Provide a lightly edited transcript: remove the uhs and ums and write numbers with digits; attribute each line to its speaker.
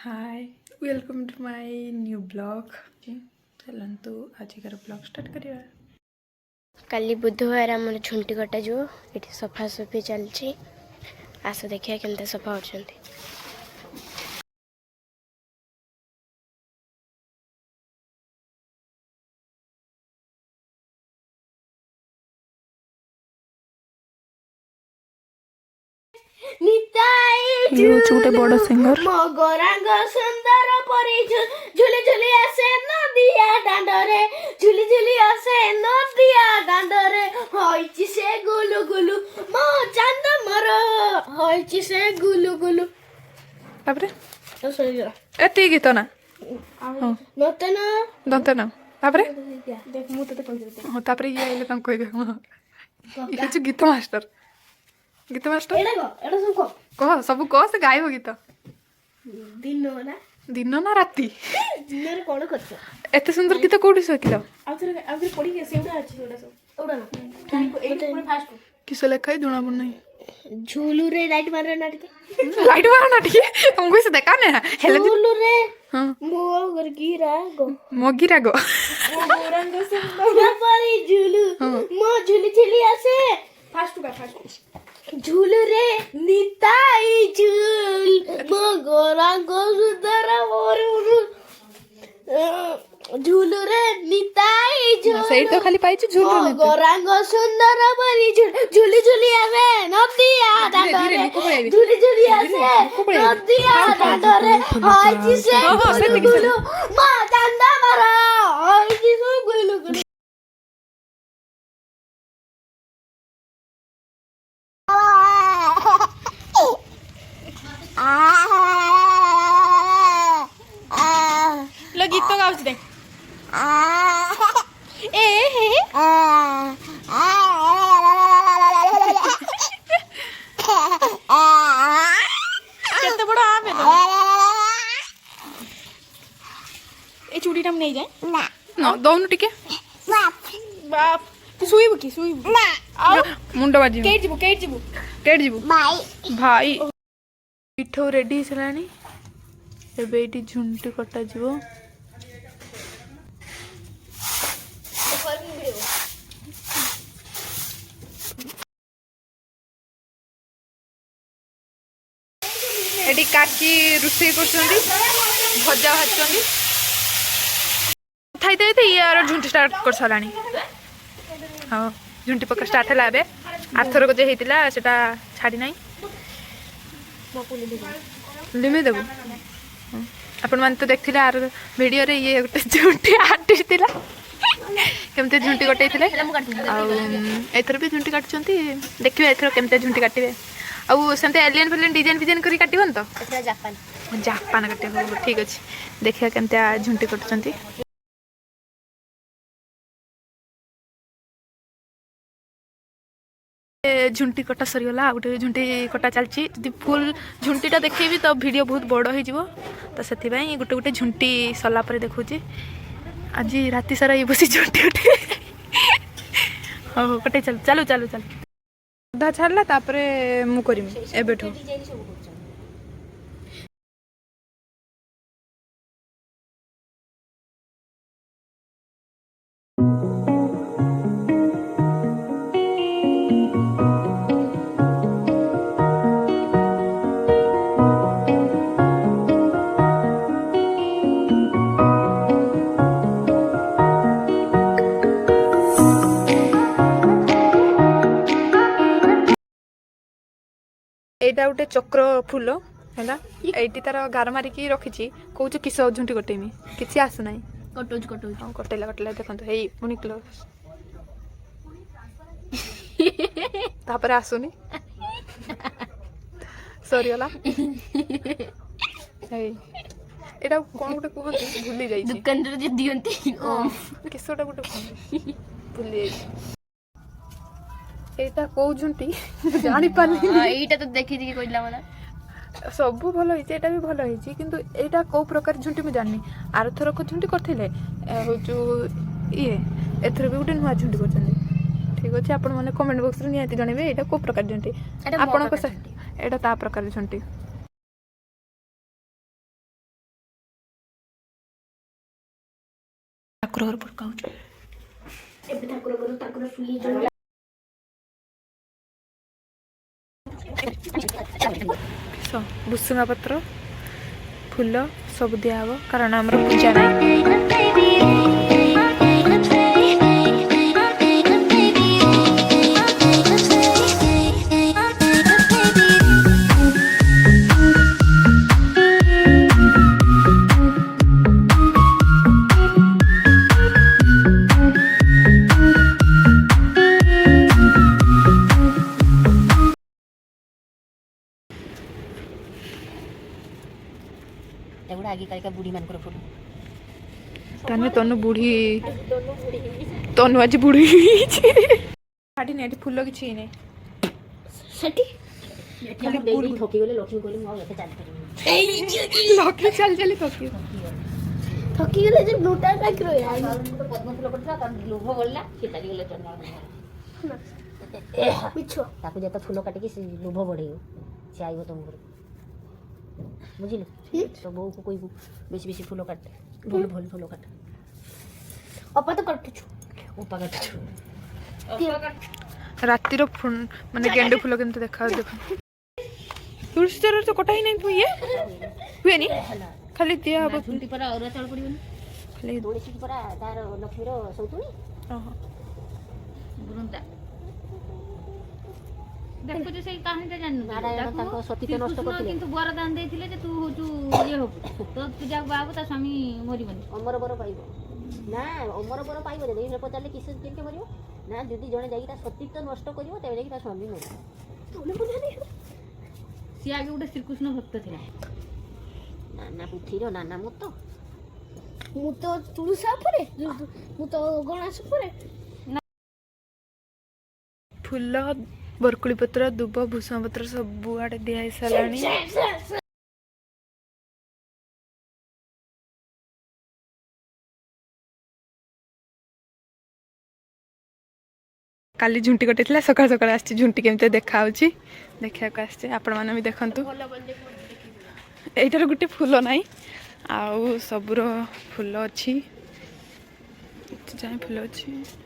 Speaker 1: Hi welcome to my new blog. चलतु आजिकार blog start करिया।
Speaker 2: काली बुधवार आम झुंटी कटा जो ये सफासफी चलती। आस देखिए केमते सफा कर
Speaker 1: गोटे बड़ सिंगर
Speaker 2: मगरांग सुंदर परी झुली झुली आसे नदिया दांडरे झुली झुली आसे नदिया दांडरे होइची से गुलु गुलु मो चांद मर होइची से गुलु गुलु
Speaker 1: तापरे
Speaker 2: तो सही गला
Speaker 1: एती गीत ना दंते ना तापरे
Speaker 2: देख मु तते कहि देते
Speaker 1: हां तापरे ये आइले तम कहि दे ये जो गीत मास्टर
Speaker 2: एड़ा सब
Speaker 1: कह सब कह से गाइब गीत
Speaker 2: दिन
Speaker 1: ना राती
Speaker 2: दिन रे कोन करछ
Speaker 1: एते सुंदर गीत कोठी शिखिलो
Speaker 2: आउथरे पड़ी के सेउडा अछि सेउडा सब ओडा ना एटे पुरो फास्ट
Speaker 1: किसे लेखाई दुना बन नहीं
Speaker 2: झूलू रे लाइट मार ना टिके
Speaker 1: लाइट मार ना टिके तुमको से देखा ने हेले
Speaker 2: झूलू रे
Speaker 1: हां
Speaker 2: मोगर
Speaker 1: गिरा गो
Speaker 2: रंग सुंदर परी झूलू मो झूली झूली आसे फास्ट झूलू रे निताई झूल मो गोरंग सुंदर मोर झूलू रे निताई झूल
Speaker 1: सही तो खाली पाई छु झूल रे
Speaker 2: गोरंग सुंदर परी झूली झूली आसे नदिया दांडरे झूली झूली आसे नदिया दांडरे हाइची से गुलु मा दांडा मारा हाइची से गुलु गुलु
Speaker 1: लो गीत तो गाउछ दे ए हे केते बड़ा आबे ए चूड़ीटा हम नहीं जाए ना दोन टिके बाप तू सुईब ना आ मुंडा बाजी केट जीबू भाई पिठो रेडी सलानी एबे एटी झुंटी कटा जीवो एटी काकी रुसई करछंती भजा भाजछंती थाइते थे यार झुंटी स्टार्ट कर सलानी। हां झुंटी पक्का स्टार्ट हला बे आथर को जे हेतिला सेटा छाडी नाही लिमे देबो अपन मान तो देखथिले आर वीडियो रे ये गोटे झुंटी आर्टिस्ट थिला केमते झुंटी कटै थिले आ एथर भी झुंटी काटछंती देखिबे एथर केमते झुंटी काटिबे आ सेमते एलियन फिलियन डिजाइन करी काटिबन तो
Speaker 2: एथरा जापान
Speaker 1: काटे ठीक अछि देखिया केमते झुंटी कटछंती। झुंटी कटा सरीगला गोटे झुंटी कटा चलची जदि फुल झुंटीटा देखेबी तो वीडियो बहुत बड़ हो जिवो तो सेति भाई गोटे गोटे झुंटी सला पर देखुची आज राति सारा ये बसी झुंटी उठे हो कटे चल चलो चलो चल आधा छाड़ला तापरे मु करिमी एबेठो एटा गोटे चक्र फूल है एटी तार गार मारिकी रखी कौच किस झुंटी कटेमी किसी आसु ना कटेला देखो हे पुणी क्लोज तापर आसुनी सरीगला एटा कौन गोटे कहते भूली जाई
Speaker 2: दुकान रे जे दियंती
Speaker 1: किसटा गोटे भूली जाई एटा को झुंटी जानी पाली
Speaker 2: एटा तो देखि दिके कइला मला
Speaker 1: सब भल होइছে एटा भी भल होइছে किंतु एटा को प्रकार झुंटी में जानी आर थर को झुंटी करथिले हो जो ये एथर भी गोटे नुआ झुंटी करछन ठीक अछि आपण माने कमेंट बॉक्स रे नियाती जणेबे एटा को प्रकार झुंटी आपण को एटा ता प्रकार झुंटी ठाकुर घर पकाउछ
Speaker 2: ଏବେ ଠାକୁର ଫୁଲି
Speaker 1: भुसुंगा पत्र फूल सब दिया हबो कारण हमर पूजा नहीं।
Speaker 2: एगुड़ा आगे कालिका बुढ़ी मानकर फोटो
Speaker 1: ताने तनु बुढ़ी तनु आज बुढ़ी आठी नेटी फूल किछि नै
Speaker 2: सेठी
Speaker 1: खाली
Speaker 2: पूरी ठोकी गले लक्ष्मी कहले मो एते चाल करी
Speaker 1: लके चल चली
Speaker 2: ठोकी गले जे नोटा काक रो यार तो पद्म फूल पड़ता त लोभ गल्ला से चाली गले चन्ना मिछो ताको जेता फूल काटी के लोभ बढ़ेयो से आइबो तुम घर बुझिल तो बो को कोई बेसी बेसी फूल काट भल भल फूल काट अपा तो काटछु उपा काटछु अपा काट
Speaker 1: रातिर माने गेंडे फूल केनते देखा देखो तुलसी चर तो कटा ही नहीं हुए हुए नी खाली दिया हबो
Speaker 2: झुंटी पर और चल पड़िबन
Speaker 1: खाली
Speaker 2: तुलसी पर तार लक्ष्मी रो सौतुनी
Speaker 1: ओहो
Speaker 2: बुरुंदा
Speaker 3: देखो जे सेई कहानीटा जाननु
Speaker 2: नारायण ताको सती तो नष्ट करथिले
Speaker 3: किंतु वरदान देथिले जे तू होचु ये हो तो पूजा बाबू ता स्वामी मरिबनी
Speaker 2: अमर बर पाइबो ना अमर बर पाइबो जे ने पचाले किस केनके मरिबो ना जदी जणे जाई ता सती तो नष्ट करिवो तेबे जाई ता स्वामी मरिबो तोले बुझा नै
Speaker 3: सी आगे उडे श्री कृष्ण भक्त थिला
Speaker 2: नाना पुथीरो नाना मत मु तो तुलसा परे मु तो गणेश परे
Speaker 1: फूल बरकुली पत्र दुब भूषण पत्र सब आड़े दिया साराणी काली झुंटी कटे सकाल सकाल आसी झुंटी केमती देखा देखा आपण मैंने भी देखु यहीटार गोटे फूल ना आउ सबुर फूल अच्छी जाए फूल अच्छी